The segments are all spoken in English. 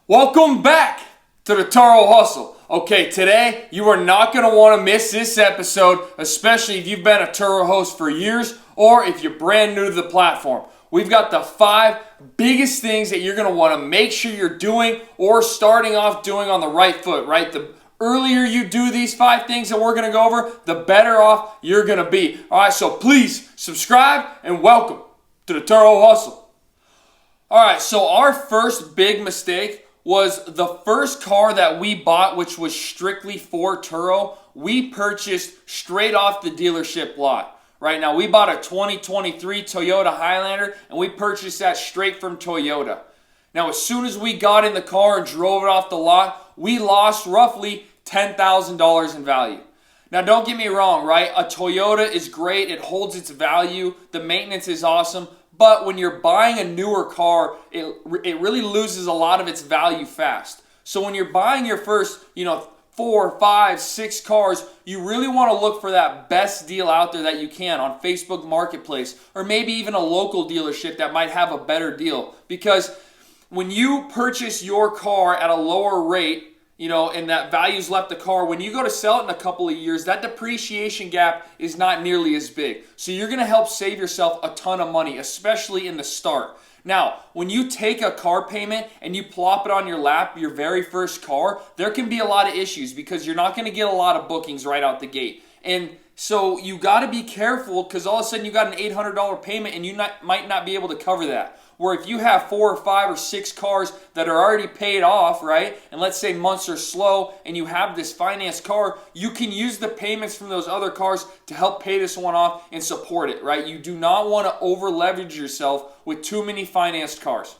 Welcome back to the Turo Hustle. Okay, today you are not going to want to miss this episode, especially if you've been a Turo host for years or if you're brand new to the platform. We've got the 5 biggest things that you're going to want to make sure you're doing or starting off doing on the right foot, right? The earlier you do these 5 things that we're going to go over, the better off you're going to be. All right, so please subscribe and welcome to the Turo Hustle. All right, so our first big mistake was the first car that we bought, which was strictly for Turo. We purchased straight off the dealership lot. Right now, we bought a 2023 Toyota Highlander, and we purchased that straight from Toyota. Now, as soon as we got in the car and drove it off the lot, we lost roughly $10,000 in value. Now, don't get me wrong, right? A Toyota is great. It holds its value. The maintenance is awesome. But when you're buying a newer car, it really loses a lot of its value fast. So when you're buying your first, 4, 5, 6 cars, you really want to look for that best deal out there that you can on Facebook Marketplace, or maybe even a local dealership that might have a better deal. Because when you purchase your car at a lower rate, and that value's left the car, when you go to sell it in a couple of years, that depreciation gap is not nearly as big. So you're going to help save yourself a ton of money, especially in the start. Now, when you take a car payment and you plop it on your lap, your very first car, there can be a lot of issues because you're not going to get a lot of bookings right out the gate. And so you got to be careful because all of a sudden you got an $800 payment and you might not be able to cover that. Where if you have 4 or 5 or 6 cars that are already paid off, right, and let's say months are slow and you have this financed car, you can use the payments from those other cars to help pay this one off and support it, right? You do not want to over leverage yourself with too many financed cars.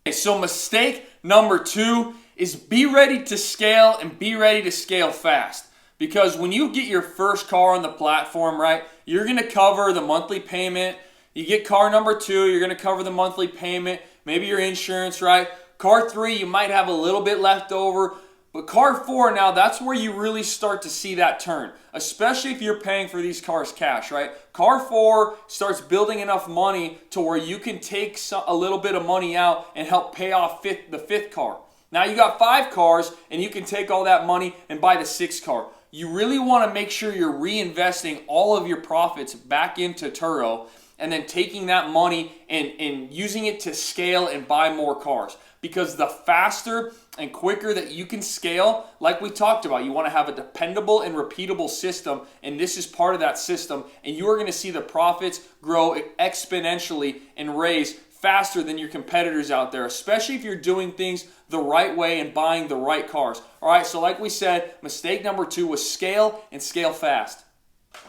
Okay, so mistake number 2 is be ready to scale and be ready to scale fast. Because when you get your first car on the platform, right, you're going to cover the monthly payment. You get car number 2, you're going to cover the monthly payment, maybe your insurance, right? Car 3, you might have a little bit left over. But car 4, now that's where you really start to see that turn, especially if you're paying for these cars cash, right? Car 4 starts building enough money to where you can take a little bit of money out and help pay off the 5th car. Now you got 5 cars and you can take all that money and buy the 6th car. You really want to make sure you're reinvesting all of your profits back into Turo and then taking that money and using it to scale and buy more cars. Because the faster and quicker that you can scale, like we talked about, you want to have a dependable and repeatable system, and this is part of that system, and you are going to see the profits grow exponentially and raise faster than your competitors out there, especially if you're doing things the right way and buying the right cars. All right, so like we said, mistake number 2 was scale and scale fast.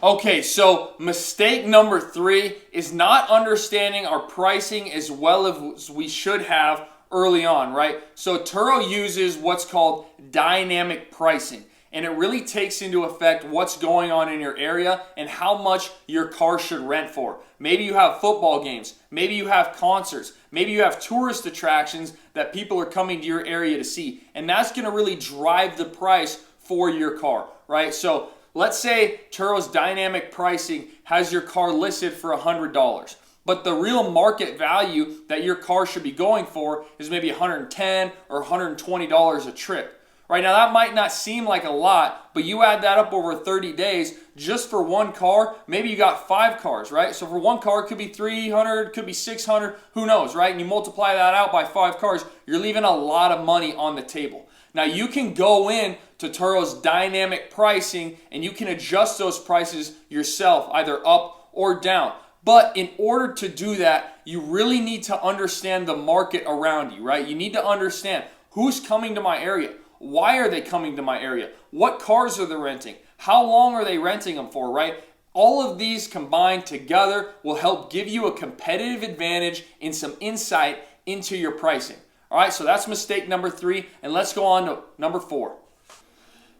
Okay, so mistake number 3 is not understanding our pricing as well as we should have early on, right? So Turo uses what's called dynamic pricing, and it really takes into effect what's going on in your area and how much your car should rent for. Maybe you have football games, maybe you have concerts, maybe you have tourist attractions that people are coming to your area to see, and that's going to really drive the price for your car, right? So let's say Turo's dynamic pricing has your car listed for $100, but the real market value that your car should be going for is maybe $110 or $120 a trip. Right now, that might not seem like a lot, but you add that up over 30 days just for one car. Maybe you got 5 cars, right? So for one car, it could be $300, could be $600, who knows, right? And you multiply that out by 5 cars, you're leaving a lot of money on the table. Now, you can go in to Turo's dynamic pricing and you can adjust those prices yourself, either up or down. But in order to do that, you really need to understand the market around you, right? You need to understand who's coming to my area. Why are they coming to my area? What cars are they renting? How long are they renting them for, right? All of these combined together will help give you a competitive advantage and some insight into your pricing. All right, so that's mistake number 3, and let's go on to number 4.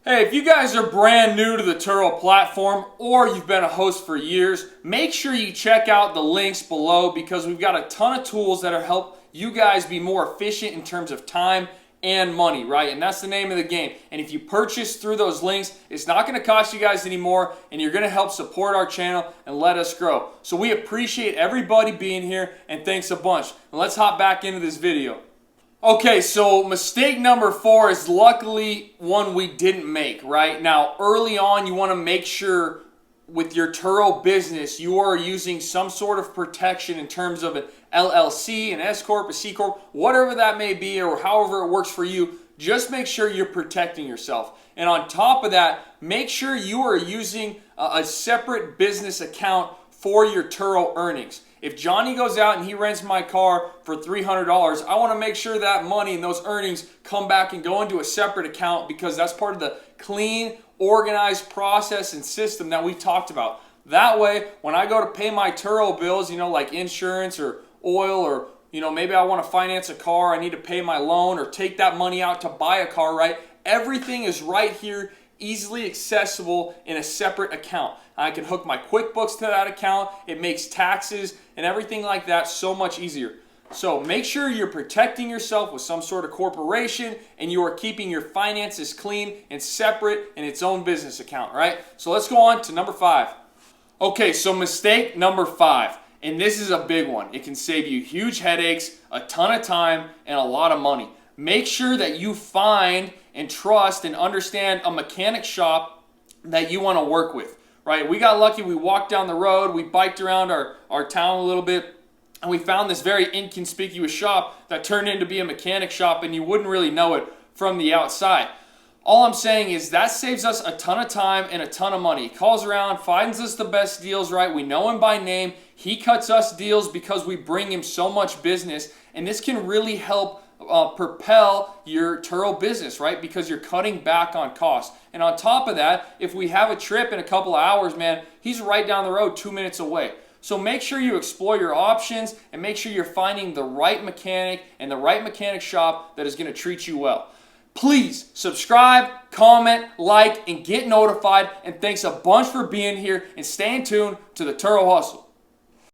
Hey, if you guys are brand new to the Turo platform or you've been a host for years, make sure you check out the links below because we've got a ton of tools that help you guys be more efficient in terms of time and money, right? And that's the name of the game. And if you purchase through those links, it's not going to cost you guys anymore, and you're going to help support our channel and let us grow. So we appreciate everybody being here, and thanks a bunch. And let's hop back into this video. Okay, so mistake number 4 is luckily one we didn't make, right? Now, early on, you want to make sure with your Turo business, you are using some sort of protection in terms of an LLC, an S Corp, a C Corp, whatever that may be, or however it works for you. Just make sure you're protecting yourself. And on top of that, make sure you are using a separate business account for your Turo earnings. If Johnny goes out and he rents my car for $300, I want to make sure that money and those earnings come back and go into a separate account, because that's part of the clean, organized process and system that we talked about. That way, when I go to pay my Turo bills, like insurance or oil, or maybe I want to finance a car, I need to pay my loan or take that money out to buy a car, right? Everything is right here, easily accessible in a separate account. I can hook my QuickBooks to that account. It makes taxes and everything like that so much easier. So make sure you're protecting yourself with some sort of corporation, and you are keeping your finances clean and separate in its own business account, right? So let's go on to number 5. Okay, so mistake number 5, and this is a big one. It can save you huge headaches, a ton of time, and a lot of money. Make sure that you find and trust and understand a mechanic shop that you want to work with, right? We got lucky. We walked down the road. We biked around our town a little bit, and we found this very inconspicuous shop that turned into be a mechanic shop, and you wouldn't really know it from the outside. All I'm saying is that saves us a ton of time and a ton of money. He calls around, finds us the best deals, right? We know him by name. He cuts us deals because we bring him so much business, and this can really help propel your Turo business, right? Because you're cutting back on costs. And on top of that, if we have a trip in a couple of hours, man, he's right down the road, 2 minutes away. So make sure you explore your options and make sure you're finding the right mechanic and the right mechanic shop that is going to treat you well. Please subscribe, comment, like, and get notified. And thanks a bunch for being here, and staying tuned to the Turo Hustle.